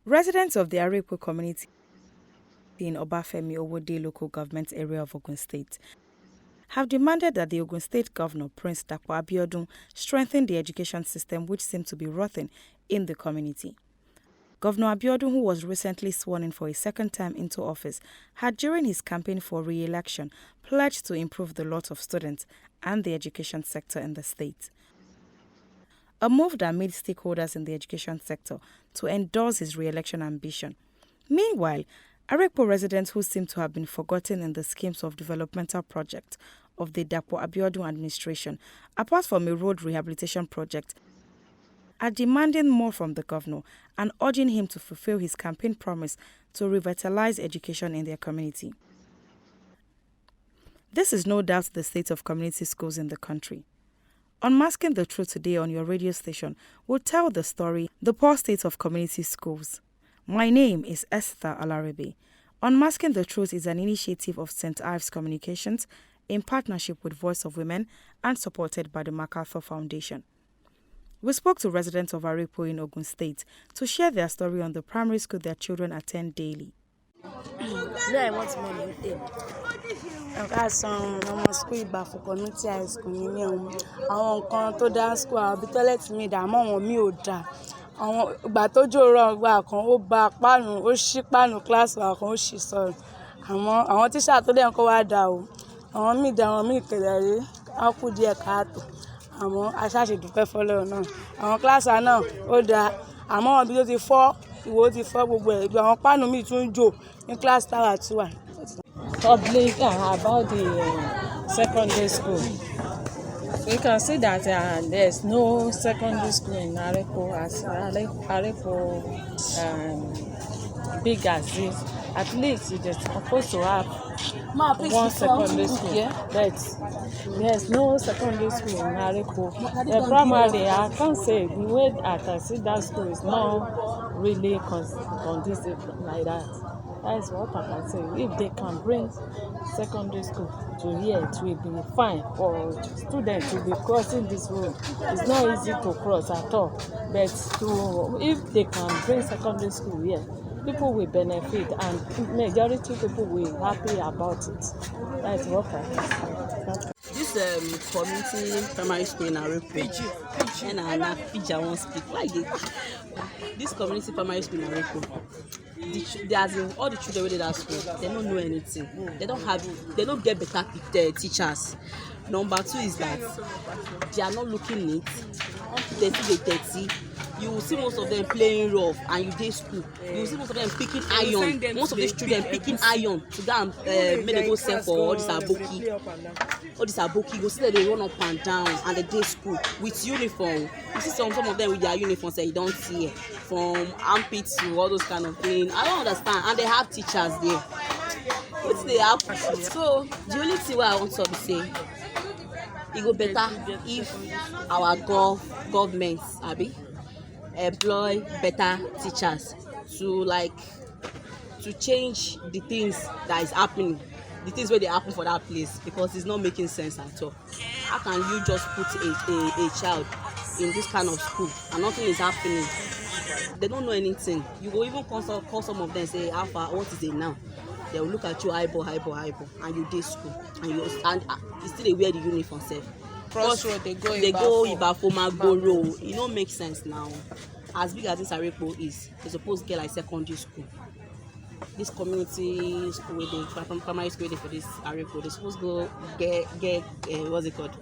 Residents of the Arepo community in Obafemi Owode local government area of Ogun State have demanded that the Ogun State Governor, Prince Dapo Abiodun, strengthen the education system which seemed to be rotting in the community. Governor Abiodun, who was recently sworn in for a second time into office, had during his campaign for re-election pledged to improve the lot of students and the education sector in the state. A move that made stakeholders in the education sector to endorse his re-election ambition. Meanwhile, Arepo residents who seem to have been forgotten in the schemes of developmental projects of the Dapo Abiodun administration, apart from a road rehabilitation project, are demanding more from the governor and urging him to fulfill his campaign promise to revitalize education in their community. This is no doubt the state of community schools in the country. Unmasking the Truth today on your radio station will tell the story, The Poor State of Community Schools. My name is Esther Alarabe. Unmasking the Truth is an initiative of St. Ives Communications in partnership with Voice of Women and supported by the Macarthur Foundation. We spoke to residents of Arepo in Ogun State to share their story on the primary school their children attend daily. I want money with them. I've got some school back for community high school. I want to dance school. I'll be telling me that I'm on me oda. Àwọn ìgbà tó jó rọ̀ gba kan ó ba páànù ó ṣí páànù kíláàsì wa kan ó ṣí sọ̀rọ̀ àmọ́ àwọn tíṣà tó dẹ̀ ń kọ́ wá dà o àwọn míì dà àwọn míì kẹ̀dẹ̀rẹ́ á kú díẹ̀ káàtó àmọ́ aṣáṣe dúpẹ́ fọ́lọ́run náà àwọn kíláàsì náà ó dáa àmọ́ àwọn ibi tó ti fọ́ ìwò ti fọ́ gbogbo ẹ̀ ìgbà àwọn páànù míì tún jò ní kíláàsì táwa tí wà. Public about the secondary school. We can see that there's no secondary school in Arepo as Arepo big as this. At least it is supposed to have one secondary school, but there's no secondary school in Arepo. The primary, I can't say the way I can see that school is not really conducive like that. That is what I can say. If they can bring secondary school to here, it will be fine for students to be crossing this road. It's not easy to cross at all. But if they can bring secondary school here, people will benefit and majority people will be happy about it. That is what I can say. This community primary school in Arepo, and I won't speak. Why this community primary school in Arepo? All the children within that school, they don't know anything. They don't get better teachers. Number two is that they are not looking neat. They see the dirty. You will see most of them playing rough, and you dey school. You will see most of them picking iron. Most of these children picking iron to go and make them go sell for all this aboki. All this aboki, go see that they run up and down, and they dey school with uniform. You see some of them with their uniforms that you don't see from armpits to all those kind of things. I don't understand, and they have teachers there. What they have? So the only thing I want to say, it go better if our government, employ better teachers to change the things that is happening, the things where they happen for that place, because it's not making sense at all. How can you just put a child in this kind of school and nothing is happening? They don't know anything. You go even call some of them and say, Alpha, what is it now? They will look at you eyeball, and you dey school, and you still they wear the uniform self. Crossroad, they go Ibafo Magboro. It don't make sense now. As big as this Arepo is, they're supposed to get like secondary school. This community school, from primary school for this Arepo, they're supposed to go get what's it called?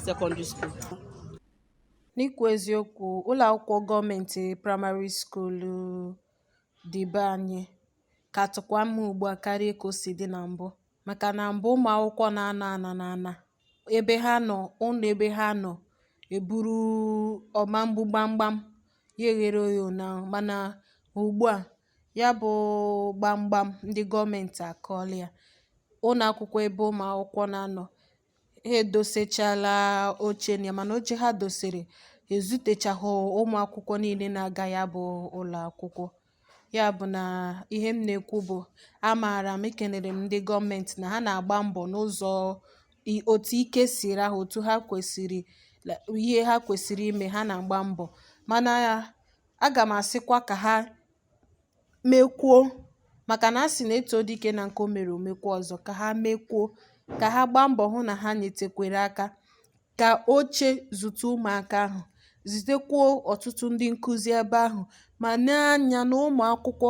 Secondary school. N'ikwu eziokwu, ụlọ akwụkwọ gọọmenti praịmarị skuulu dị be anyị ka tụkwa mma ugbu a karịa ka o si dị na mbụ, maka na mbụ ụmụ akwụkwọ na-ana ebe ha nọ, ụlọ ebe ha nọ eburu ọma mgbu gbamgbam ya eghere oyo na, mana ugbu a ya bụ gbamgbam ndị gọọmenti akọọla ya. Ụlọ akwụkwọ ebe ụmụ akwụkwọ na-anọ ha edosechala oche na, mana oche ha dosere ezutechaghị ụmụ akwụkwọ niile na-aga ya bụ ụlọ akwụkwọ. Ya bụ na ihe m na-ekwu bụ, amaara m, ekenere m ndị gọọmenti na ha na-agba mbọ n'ụzọ otu ike siri ahụ, otu ha kwesịrị, ihe ha kwesịrị ime, ha na-agba mbọ. Mana aga m asịkwa ka ha mekwuo maka na a sị na eto dike na nke o mere omekwa ọzọ, ka ha mekwuo, ka ha gbaa mbọ hụ na ha nyetekwere aka ka oche zute ụmụaka ahụ, zitekwuo ọtụtụ ndị nkụzi ebe ahụ, ma n'anya na ụmụ akwụkwọ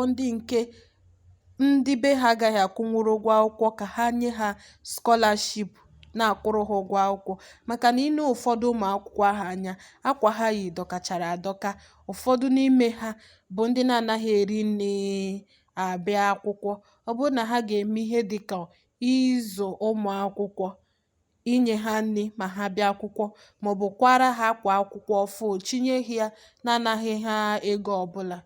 ndị be ha agaghị akwụnwuru ụgwọ akwụkwọ ka ha nye ha scholarship na-akwụrụ ha ụgwọ akwụkwọ, maka na ịne ụfọdụ ụmụ akwụkwọ ahụ anya, akwa ha yi dọkachara adọka, ụfọdụ n'ime ha bụ ndị na-anaghị eri nri abịa akwụkwọ. Ọ bụrụ na ha ga-eme ihe dịka ịzụ ụmụ akwụkwọ, inye ha nri ma ha bịa akwụkwọ, maọbụ kwara ha akwa akwụkwọ ọfụ, chinye ya na-anaghị ha ego ọbụla.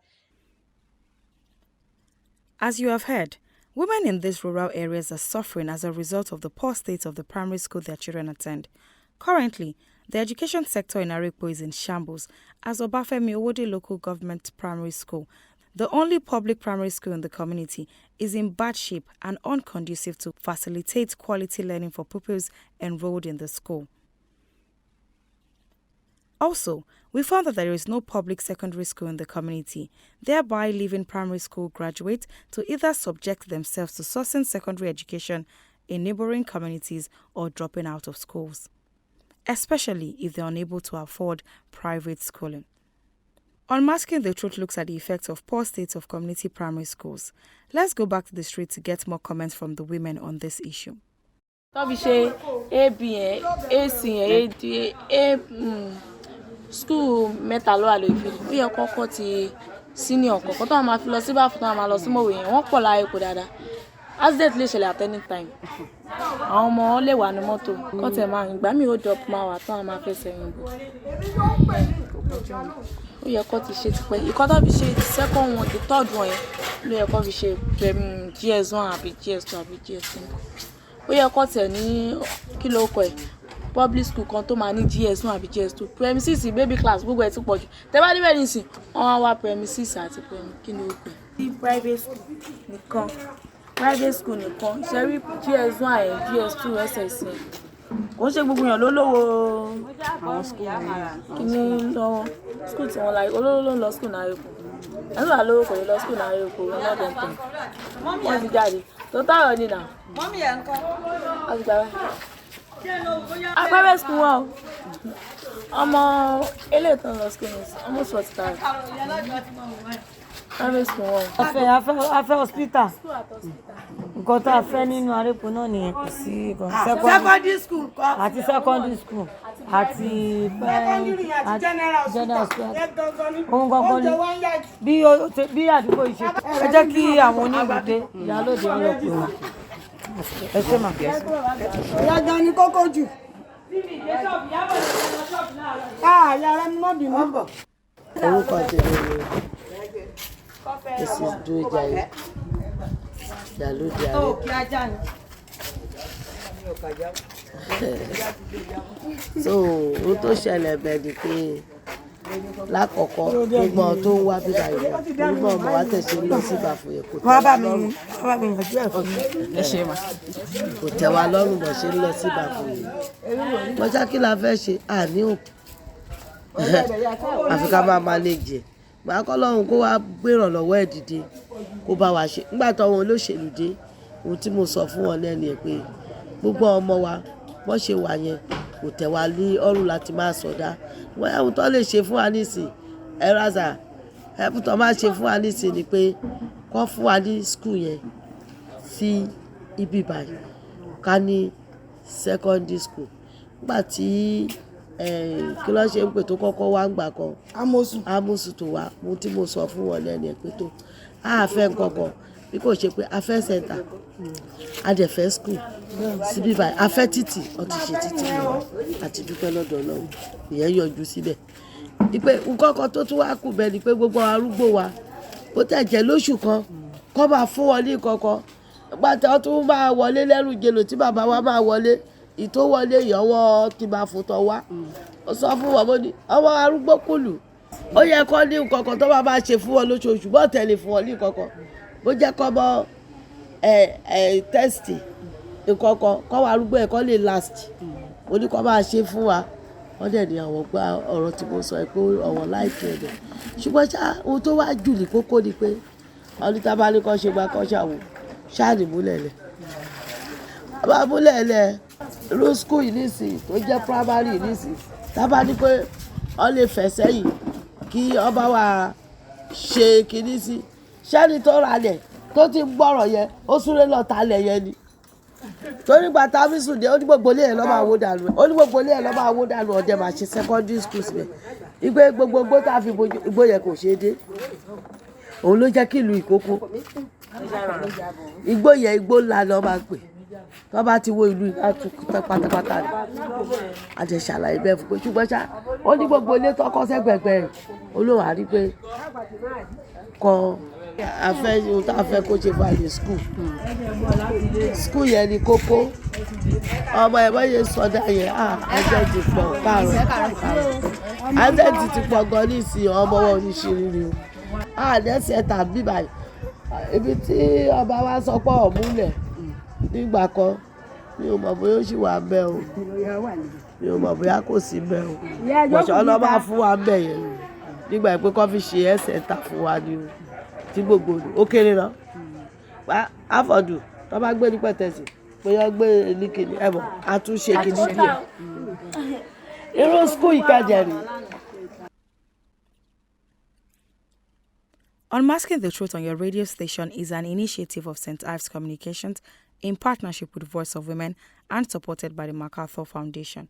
As you have heard, women in these rural areas are suffering as a result of the poor state of the primary school their children attend. Currently, the education sector in Arepo is in shambles, as Obafemi Owode Local Government Primary School, the only public primary school in the community, is in bad shape and unconducive to facilitate quality learning for pupils enrolled in the school. Also, we found that there is no public secondary school in the community, thereby leaving primary school graduates to either subject themselves to sourcing secondary education in neighboring communities or dropping out of schools, especially if they are unable to afford private schooling. Unmasking the Truth looks at the effects of poor states of community primary schools. Let's go back to the street to get more comments from the women on this issue. School mẹ́ta ló wà lórí ó yẹ kọ́kọ́ ti senior kọ̀ọ̀kan tó máa fi lọ sí báfù tó máa lọ sí mọ̀wé yẹn wọ́n pọ̀ láàyè kó dáadáa. Accident lè ṣẹlẹ̀ at any time. Àwọn ọmọ lè wà ní mọ́tò kọ́ tẹ̀ máa ìgbà míì ó drop máa wà tó máa fẹ́ sẹ́yìn bọ̀. Ó yẹ kó ti ṣe tipẹ́. Ìkọ́ tó fi ṣe second one, the third one yẹn ló yẹ kó fi ṣe GS1 àbí GS2 àbí GS3. Ó yẹ kó tẹ̀ ní kí ló kọ ẹ̀ public school kan tó máa ní GS1 àbí GS2 premises baby class gbogbo ẹ̀ ti pọ̀ jù tẹ́ bá níbẹ̀ nísìn wọ́n wá premises àti kí ni ó pè é. Private school nìkan ṣe rí GS1 ẹ̀ GS2 SS kò ń ṣe gbogbo èèyàn ló lówó àwọn school kí ni lọ́wọ́ school tí wọ́n láyé olówó ló ń lọ school náà èkó ẹni wà lówó kò lè lọ school náà èkó lọ́dẹ̀ntẹ̀ wọ́n ti jáde tó táyọ̀ nínà wọ́n ti gbà private school wa o ọmọ eléyìí tó ń lọ school ní almost 40,000 private school wa o. a fẹ́ hospital nǹkan tó a fẹ́ nínú Arepo náà nìyẹn kò sí secondary school àti secondary school àti general school ohun gangan ni bí àdúgbò yìí ṣe ẹ jẹ́ kí àwọn oníbùdó ìyálòdì ọlọ́pàá wọn. Ẹ ṣe mà. Ìyá gan ni kókó jù. Yàrá mi mọ́ bínú bọ̀. Orúkọ tèmi ni Mrs. Dúrójàyé Ìyálóde Arepo. So ohun tó ṣẹlẹ̀ bẹ́ẹ̀ ni pé lákọ̀ọ́kọ́ gbogbo ohun tó ń wá bíbá ìlú gbogbo ọmọ wa tẹ̀sí lọ sí ìbàfọ̀ yẹn kò tẹ́ wa lọ́rùn. Kò tẹ́ wa lọ́rùn bọ̀ ṣe ń lọ sí ìbàfọ̀ yẹn. Mọ́ṣá kí la fẹ́ ṣe àní òkú àfi ká máa lè jẹ gbà kọ́ lọ́run kó wá gbérànlọ́wọ́ ẹ̀ dìde kó bá wa ṣe nígbà tó àwọn olóṣèlú dé ohun tí mo sọ fún wọn lẹ́nu ẹ̀ pé gbogbo ọmọ wa wọ́n ṣe wà yẹn kò tẹ́ wa ní ọrùn láti máa sọdá wọ́n yà wọ́n tó lè ṣe fún wa nísìn ẹ̀rázà ẹ̀bùn tó máa ṣe fún wa nísìn ni pé kọ́ fún wa ní skul yẹn sí ibi báyìí ká ní secondary school nígbà tí kí ló ṣe ń pè tó kọ́kọ́ wá ń gbà kan amosu tó wá mo tí mo sọ fún wọn lẹ́nu ẹ̀ pé tó a fẹ́ nǹkankan bí kò ṣe pé a fẹ́ center a dẹ̀ fẹ́ school síbí báyìí a fẹ́ títì ọtí ṣe títì lọ àti dúpẹ́ lọ́dọ̀ Ọlọ́run ìyẹn yọjú síbẹ̀ ìpè nǹkankan tó tún wá kù bẹ́ẹ̀ ni pé gbogbo arúgbó wa ó tẹ̀ jẹ́ lóṣù kan kọ́ máa fún wọn ní nǹkankan gbàtà tún máa wọlé lẹ́rù jèlò tí bàbá wa máa wọlé ìtòwọlé ìyọwọ́ kí máa fòtọ̀ wá ó sọ fún wọn mo ní ọmọ arúgbó kùlù ó yẹ kọ́ ní nǹkankan tó máa ṣe fún wọn lóṣooṣù bọ́ọ̀ tẹ̀lé fún wọn ní nǹkankan bó jẹ́ kọ́ mọ́ tẹ́sítì nǹkankan kọ́ wa arúgbó ẹ̀ kọ́ lè last mo ní kọ́ máa ṣe fún wa wọ́n dẹ̀ ní àwọn gba ọ̀rọ̀ tí mo sọ pé ọ̀wọ̀n láìpẹ́ rẹ̀ ṣùgbọ́n ṣá ohun tó wá jù ní kókó ni pé ọdún tá a bá ní kọ́ ṣe gba kọ́ ṣàwò ṣáàní múlẹ̀ lẹ̀ bá múlẹ̀ lẹ̀ irú skul yìí nísìnyí tó jẹ́ primary nísìnyí tá a bá ní pé ọ lè fẹ̀ sẹ́yìn kí ọba wa ṣe kinní sí ṣẹ́ni tó ra lẹ̀ tó ti ń gbọ́rọ̀ yẹn ó súré lọ ta lẹ̀ yẹn ni torí gba tábísù dé ó ní gbogbo ilé yẹn lọ́ máa wó dànù ó ní gbogbo ilé yẹn lọ́ máa wó dànù ọ̀dẹ̀ máa ṣe secondary school síbẹ̀ ìgbé gbogbo tá a fi igbó yẹn kò ṣe é dé òun ló jẹ́ kí ìlú ìkókó igbó yẹn igbó ńlá lọ́ máa pè tó bá ti wo ìlú ìlà tún pátápátá rẹ̀ àti ṣàlàyé bẹ́ẹ̀ fún pé ṣùgbọ́n ṣá ó ní gbogbo ilé tọkọ sẹ́gbẹ̀gbẹ̀ rẹ̀ olóhùn àrí pé kọ́ afẹ́ ohun tá a fẹ́ kó ṣe fàyè skul yẹn ni kókó ọmọ ẹ̀ bọ́yẹ sọdá yẹn ẹ̀jẹ̀ ti pọ̀ káàrọ̀ ẹ̀jẹ̀ ti pọ̀ gan ní ìsìn ọmọ wọn ní ṣírí ni o àdẹ́sẹ̀ tàbí báyìí ibi tí ọba wa sọ pé ọ̀múlẹ̀ nígbà kan mi ò mọ̀ bóyá ó ṣì wà ń bẹ̀ o mi ò mọ̀ bóyá kò sí ń bẹ̀ o bọ̀ṣọ́ lọ́ máa fún wa ń bẹ̀ yẹn nígbà pé kọ́ fi ṣe ẹsẹ̀ ta fún wa ni o tí gbogbo ó kéré lọ àfọ̀dù tó bá gbé ní pẹ̀tẹ́sì bóyá gbé ní kìnìún ẹ̀bọ̀ àtúnṣe kìnìún díẹ̀ irú skul Ìkẹjà rèé. Unmasking the Truth on your radio station is an initiative of St. Ives Communications in partnership with Voice of Women and supported by the Macarthur Foundation.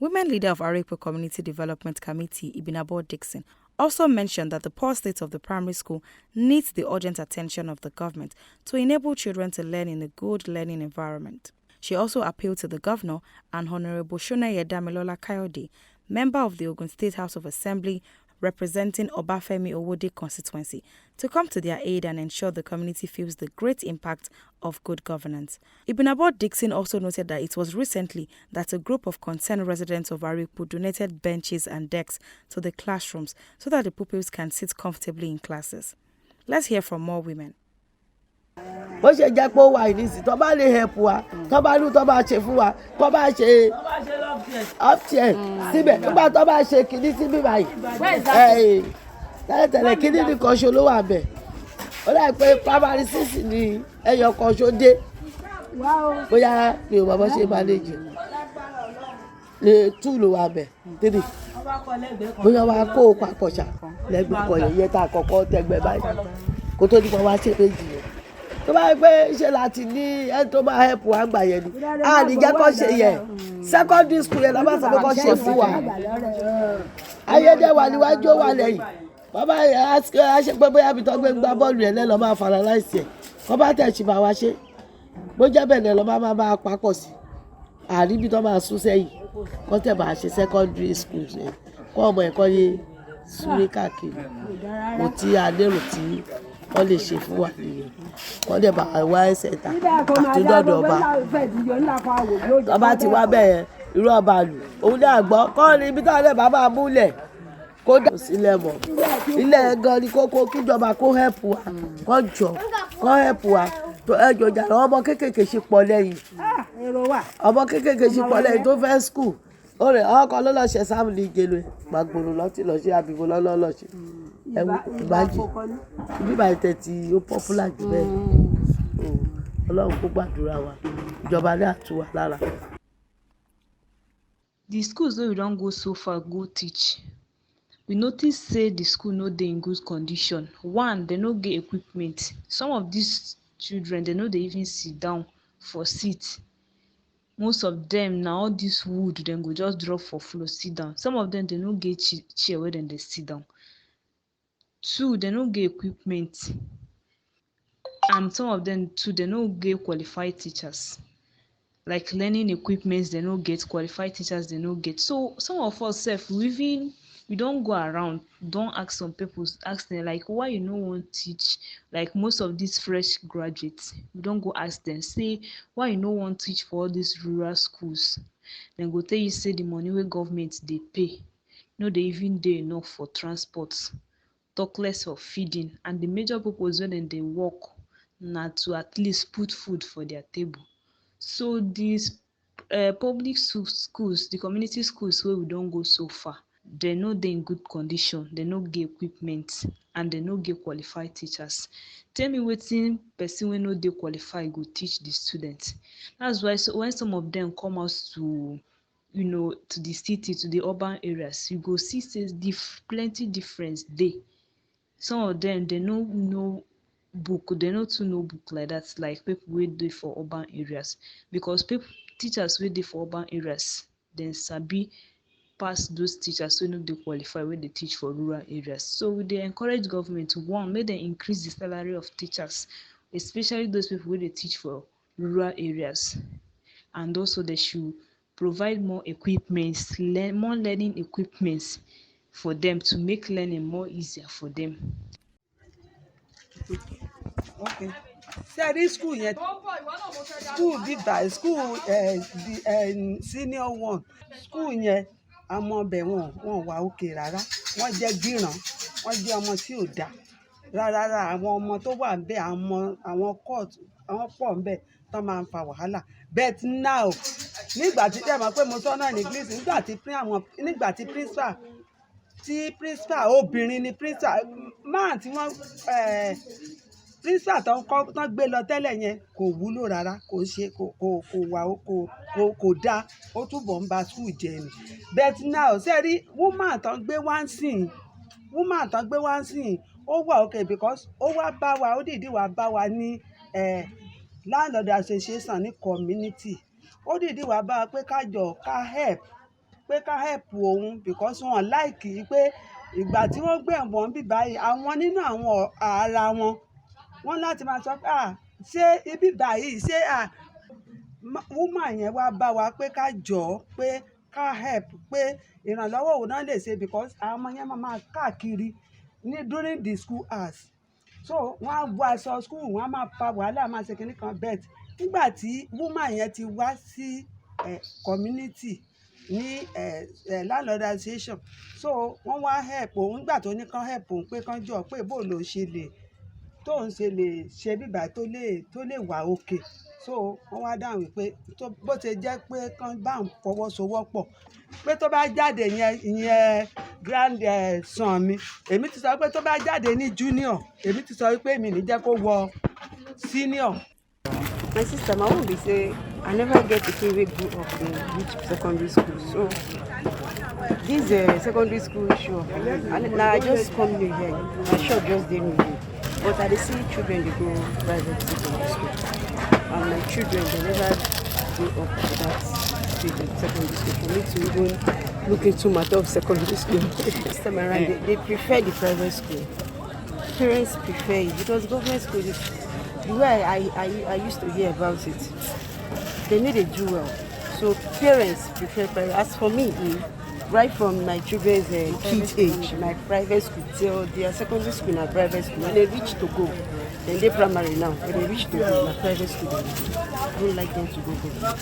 Women leader of Arepo Community Development Committee, Ibinabo Dixon, also mentioned that the poor state of the primary school needs the urgent attention of the government to enable children to learn in a good learning environment. She also appealed to the governor and Honorable Shunaya Damilola Kayode, member of the Ogun State House of Assembly, representing Obafemi Owode constituency, to come to their aid and ensure the community feels the great impact of good governance. Ibinabo Dixon also noted that it was recently that a group of concerned residents of Arepo donated benches and desks to the classrooms so that the pupils can sit comfortably in classes. Let's hear from more women. Bó ṣe jẹ́ pé ó wà ìnísì tó bá lè help wa tó bá lù tó bá ṣe fún wa tó bá ṣe upchair síbẹ̀ nígbà tó bá ṣe kìíní síbí báyìí tẹ́lẹ̀tẹ́lẹ̀ kìíní nìkan ṣo ló wà bẹ̀ ó dà pé primary six ni ẹyọ kan ṣo dé bóyá mi ò bàbá ṣe manage lè two ló wà bẹ̀ three bóyá wàá kó o papọ̀ ṣá lẹ́gbẹ̀ẹ́ kan yẹn tá a kọ́kọ́ tẹ́gbẹ́ báyìí kó tó nípa wá ṣe méjì yẹn tó bá gbé ṣe láti ní ẹni tó máa help wa gbà yẹn ni àdìjẹ́ kọ́ ṣe yẹn secondary school yẹn lọ́ba sọ pé kọ́ ṣe fún wa ayédèwà níwájú wà lẹ́yìn bàbá yẹn pé bóyá ibi tó gbé gbá bọ́ọ̀lù yẹn lẹ́lọ́ máa fara láìsí ẹ̀ kọ́ bá tẹ̀ ṣì máa wá ṣe bó jẹ́ bẹ́ẹ̀ lẹ́lọ́ máa bá a papọ̀ sí àríbi tó máa sún sẹ́yìn kọ́ tẹ̀ bá a ṣe secondary school yẹn kọ́ ọmọ ẹ̀kọ́ yé súré káàkiri kò tí a lérò tí wọ́n lè ṣe fún wa nìyẹn wọ́n dẹ̀ bá wá ẹsẹ̀ ta àti dọ́dọ̀ ọba ọba ti wá bẹ́ẹ̀ irú ọba lù òun náà gbọ́ kọ́ ni ibi táwọn ẹ̀ bá máa múlẹ̀ kó dà sílẹ̀ mọ́ ilé gan ni kókó kíjọba kó hẹ́pù wa kó jọ kó hẹ́pù wa ẹjọ jàrá ọmọ kékèké ṣe pọ̀ lẹ́yìn ọmọ kékèké ṣe pọ̀ lẹ́yìn tó fẹ́ skul ó rẹ̀ ọkọ̀ ló lọ ṣe sáàmù ní ìjẹlò gbàgbọ́rò lọ́tí lọ ṣe àbíbó lọ́lọ́ ṣe ẹ̀wù ìbàjẹ́ bíbá ìtẹ̀tì ó pọ́pùlà jù bẹ́ẹ̀ ọlọ́run kó gbàdúrà wa ìjọba ní àtúwà lára. The schools wey we don go so far go teach, we notice say the school no dey in good condition. One, dem no get equipment. Some of these children dem no dey even sit down for seat. Most of dem na all this wood dem go just drop for floor sit down. Some of dem no get chair wey dem dey sit down. Two, dem no get equipment, and some of dem too dem no get qualified teachers. Like learning equipment dem no get, qualified teachers dem no get. So some of us sef we don go around don ask some people, ask dem like why you no wan teach, like most of these fresh graduates we don go ask dem say why you no wan teach for all these rural schools. Dem go tell you say the money wey government dey pay no dey even dey enough for transport, talk less of feeding, and the major purpose wey dem dey work na to at least put food for their table. So these public schools, the community schools wey we don go so far, they no dey in good condition, they no get equipment, and they no get qualified teachers. Tell me wetin person wey no dey qualified go teach the students. That's why when some of them come out to to the city, to the urban areas, you go see say plenty difference dey. Some of them they no know book, they no too know book like that, like people wey dey for urban areas, because teachers wey dey for urban areas dem sabi pass those teachers wey no dey qualified wey dey teach for rural areas. So we dey encourage government to, one, make dem increase the salary of teachers, especially those people wey dey teach for rural areas, and also they should provide more equipments, more learning equipments for them to make learning more easier for them. Okay. Ṣé rí school yẹn, school bíbá school the senior one, school yẹn ọmọ ọbẹ̀ wọn wà òkè rárá, wọ́n jẹ́ gíran, wọ́n jẹ́ ọmọ tí ò dáa rárá. Àwọn ọmọ tó wà ń bẹ̀, àwọn court, àwọn pọ̀ ń bẹ̀ tó máa ń fa wàhálà. But now nígbà tí ẹ mọ̀ pé mo sọ náà ní English, nígbà tí principal obìnrin ni principal máà tí wọ́n principal tó ń gbé lọ tẹ́lẹ̀ yẹn kò wúlò rárá, kò dáa, ó túbọ̀ ń ba school jẹ́ ni. But now ṣé rí woman tó ń gbé wá ń sìn ó wà okay, because ó wá bá wa, ó dìídì wá bá wa ní landlord association ní community, ó dìídì wá bá wa pé ká help òun, because wọn like pé ìgbà tí wọ́n gbé ẹ̀wọ̀n bí báyìí, àwọn nínú àwọn ara wọn láti máa sọ pé ṣé ibi báyìí ṣé woman yẹn wá bá wa pé ká jọ pé ká help, pé ìrànlọ́wọ́ òun náà lè ṣe, because àwọn ọmọ yẹn máa káàkiri ní during the school hours. So wọ́n á wọ aṣọ school, wọ́n á máa fa wàhálà, máa ṣe kinní kan. Bet nígbà tí woman yẹn ti wá sí community ní landlord association, so wọ́n wá help òun, nígbà tó ní kán help òun pé kán jọ pé bó ló ṣe lè ṣe bíbá tó lè wà òkè. So wọ́n wá dáhùn wípé bó ṣe jẹ́ pé kán bá ń fọwọ́sowọ́pọ̀ pé tó bá jáde ìyẹn grand son mi, èmi ti sọ pé tó bá jáde ní junior, èmi ti sọ wípé èmi ní jẹ́ kó wọ senior. My sister, my own be say I never get a kid wey grew up in which secondary school. So this secondary school issue, and I just come new here. My shop just dey new here, but I dey see children dey go private secondary school, and my children dey never grow up for that stage of secondary school. For me to even look into matter of secondary school this time around, they prefer the private school. Parents prefer it because government school is the way I used to hear about it. They need to do well, so parents prefer private. As for me, right from my children's kids age, my private school till their secondary school na private school. When they reach to go, then they primary now. When they reach to go, na private school. I don't like them to go government.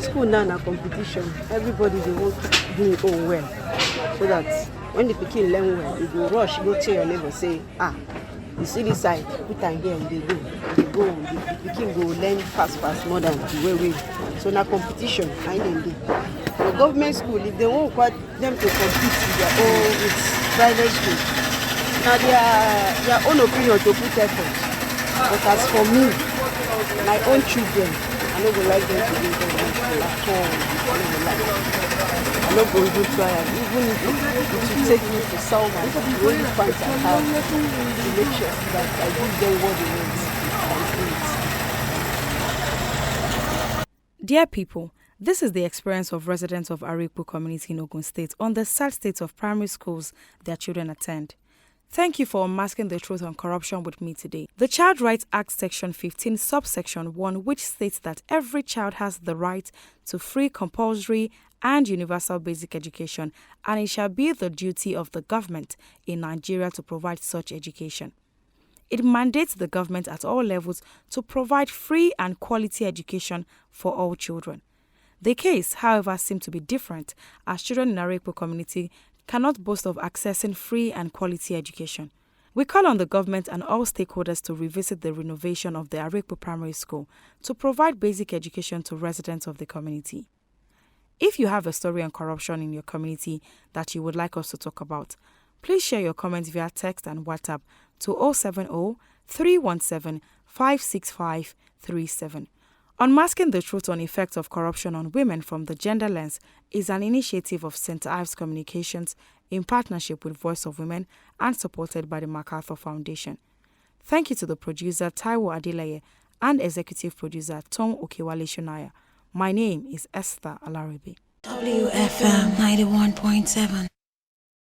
School now na competition. Everybody they want to do it all well, so that when the pikin learn well, you go rush, go tell your neighbor say, you see this side, put am here, they go, the pikin go learn fast more than the way. So na competition, I dem dey. For government school, if they won't want them to compete with private school, now their own opinion to put effort. But as for me, my own children, I no go like them to go government school at all. I no go even try am. Even if it will take me to sell my the only funds I have to make sure that I give them what they want. Dear people, this is the experience of residents of Arepo community in Ogun State on the sad state of primary schools their children attend. Thank you for unmasking the truth on corruption with me today. The Child Rights Act Section 15, subsection 1, which states that every child has the right to free, compulsory, and universal basic education, and it shall be the duty of the government in Nigeria to provide such education. It mandates the government at all levels to provide free and quality education for all children. The case, however, seems to be different, as children in Arepo community cannot boast of accessing free and quality education. We call on the government and all stakeholders to revisit the renovation of the Arepo Primary School to provide basic education to residents of the community. If you have a story on corruption in your community that you would like us to talk about, please share your comments via text and WhatsApp to 070 317 56537. Unmasking the Truth on Effects of Corruption on Women from the Gender Lens is an initiative of St. Ives Communications in partnership with Voice of Women and supported by the Macarthur Foundation. Thank you to the producer Taiwo Adeleye and executive producer Tom Okewale Shunaya. My name is Esther Alaribe. WFM 91.7.